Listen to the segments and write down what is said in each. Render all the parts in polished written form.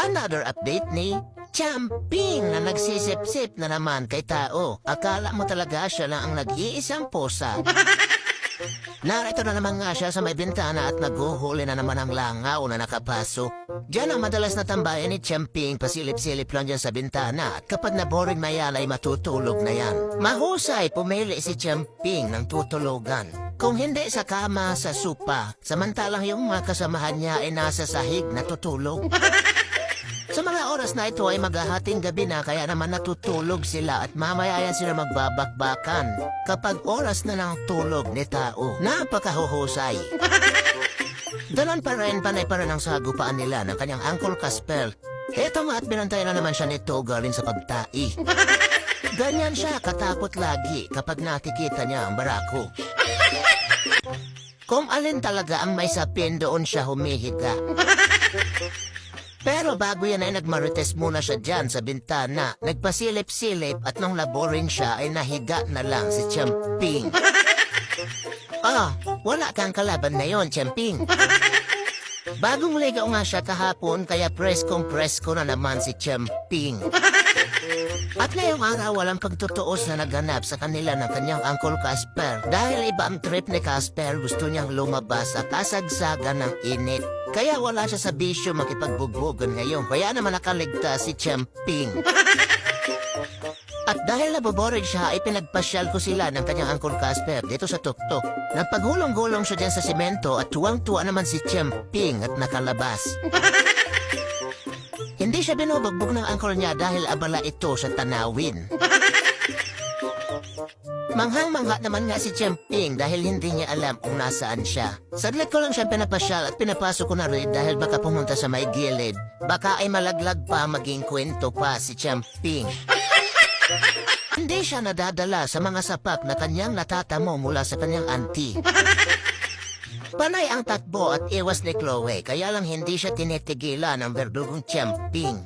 Another update ni Champing na nagsisip-sip na naman kay tao. Akala mo talaga siya lang ang nag-iisang posa. Narito na naman nga siya sa may bintana at naghuhuli na naman ang langaw na nakapasok. Diyan ang madalas na tambayan ni Champing, pasilip-silip lang dyan sa bintana at kapag na-boring na yan ay matutulog na yan. Mahusay pumili si Champing ng tutulugan. Kung hindi sa kama, sa sopa, samantalang yung mga kasamahan niya ay nasa sahig na tutulog. Sa mga oras na ito ay maghahating gabi na kaya naman natutulog sila at mamaya yan sila magbabakbakan kapag oras na ng tulog ni tao. Napakahuhusay. Dalan pa rin panay pa rin ang sagupaan nila ng kanyang Uncle Casper. Eto nga at binantay na naman siya nito galing sa pagtai. Ganyan siya katakot lagi kapag nakikita niya ang barako. Kung alin talaga ang may sapin doon siya humihiga. Pero bago yan ay nagmarites muna siya dyan sa bintana. Nagpasilip-silip at nung laboring siya ay nahiga na lang si Champing. Wala kang kalaban na yon, Champing. Bagong ligaw nga siya kahapon kaya presko na naman si Champing. At ngayong araw walang pagtutuos na naganap sa kanila ng kanyang Uncle Casper. Dahil iba ang trip ni Casper, gusto niyang lumabas at kasagsagan ng init. Kaya wala siya sa bisyo makipagbugbugan ngayon. Kaya naman nakaligtas si Champing. At dahil nabobored siya, ay pinagpasyal ko sila ng kanyang Uncle Casper dito sa tuktok. Nagpagulong-gulong siya dyan sa simento at tuwang-tuwa naman si Champing at nakalabas. Hindi siya binubugbog ng uncle niya dahil abala ito sa tanawin. Manghang-mangha naman nga si Champing dahil hindi niya alam kung nasaan siya. Saglit ko lang siya pinapasyal at pinapasok ko na rin dahil baka pumunta sa may gilid. Baka ay malaglag pa maging kwento pa si Champing. Hindi siya nadadala sa mga sapak na kanyang natatamo mula sa kanyang auntie. Panay ang takbo at iwas ni Chloe kaya lang hindi siya tinitigilan ng verdugong Champing.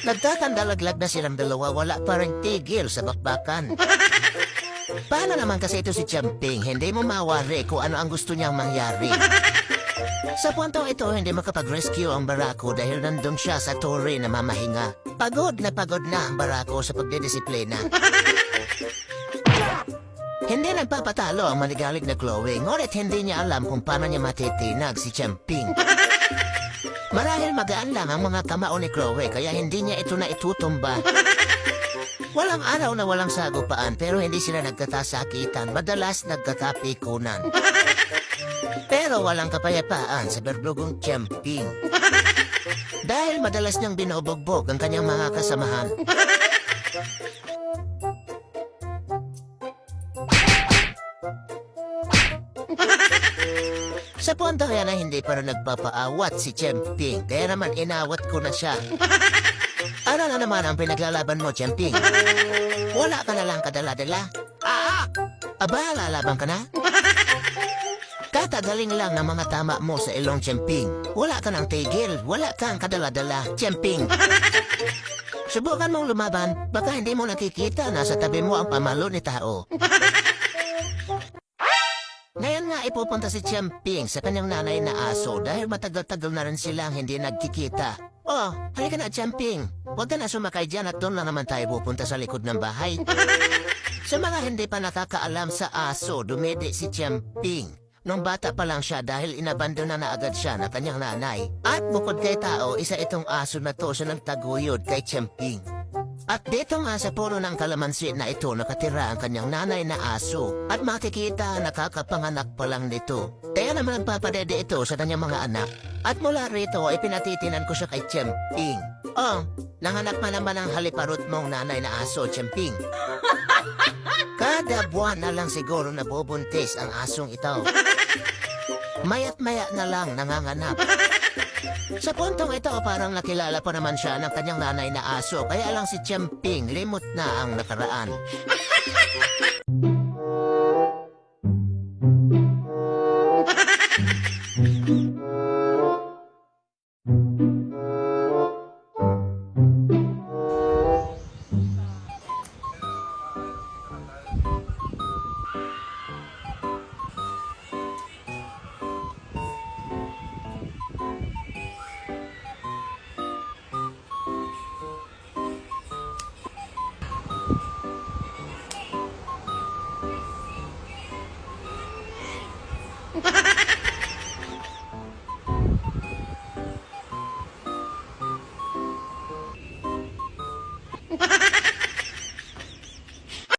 Nagtatandalaglag na silang dalawa, wala pa rin tigil sa bakbakan. Paano naman kasi ito si Champing, hindi mo mawari kung ano ang gusto niyang mangyari. Sa puntong ito, hindi makapag-rescue ang barako dahil nandun siya sa tore na mamahinga. Pagod na ang barako sa pagdidisiplina. Hindi nagpapatalo ang manigalig na Chloe, ngunit hindi niya alam kung paano niya matitinag si Champing. Marahil magaan lang ang mga kamao ni Chloe kaya hindi niya ito na itutumba. Walang araw na walang sagupaan pero hindi sila nagkatasakitan, madalas nagkakapikunan. Pero walang kapayapaan sa berdugong Champing. Dahil madalas niyang binobogbog ang kanyang mga kasamahan. Sa punto kaya na hindi pa rin nagpapaawat si Champing, kaya naman inawat ko na siya. Ano na naman ang pinaglalaban mo, Champing? Wala ka na lang kadala-dala? Aba, lalaban ka na? Katagaling lang ng mga tama mo sa ilong, Champing. Wala ka ng tigil, wala kang kadala-dala, Champing. Subukan mong lumaban, baka hindi mo nakikita na sa tabi mo ang pamalo ni tao. Ngayon nga ipupunta si Champing sa kanyang nanay na aso dahil matagal-tagal na rin silang hindi nagkikita. Halika na, Champing. Huwag ka na sumakay dyan at doon na naman tayo pupunta sa likod ng bahay. Sa mga hindi pa nakakaalam sa aso, dumede si Champing. Nung bata pa lang siya dahil inabandona na agad siya ng kanyang nanay. At bukod kay tao, isa itong aso na to siya nagtaguyod kay Champing. At dito nga sa puno ng kalamansi na ito nakatira ang kanyang nanay na aso. At makikita nakakapanganak pa lang nito. Kaya naman nagpapadede ito sa kanyang mga anak. At mula rito ay pinatitinan ko siya kay Champing. Nanganak pa naman ang haliparot mong nanay na aso, Champing. Kada buwan na lang siguro nabubuntis ang asong ito. Maya't maya na lang nanganganap. Sa puntong ito parang nakilala pa naman siya ng kanyang nanay na aso kaya lang si Champing limot na ang nakaraan.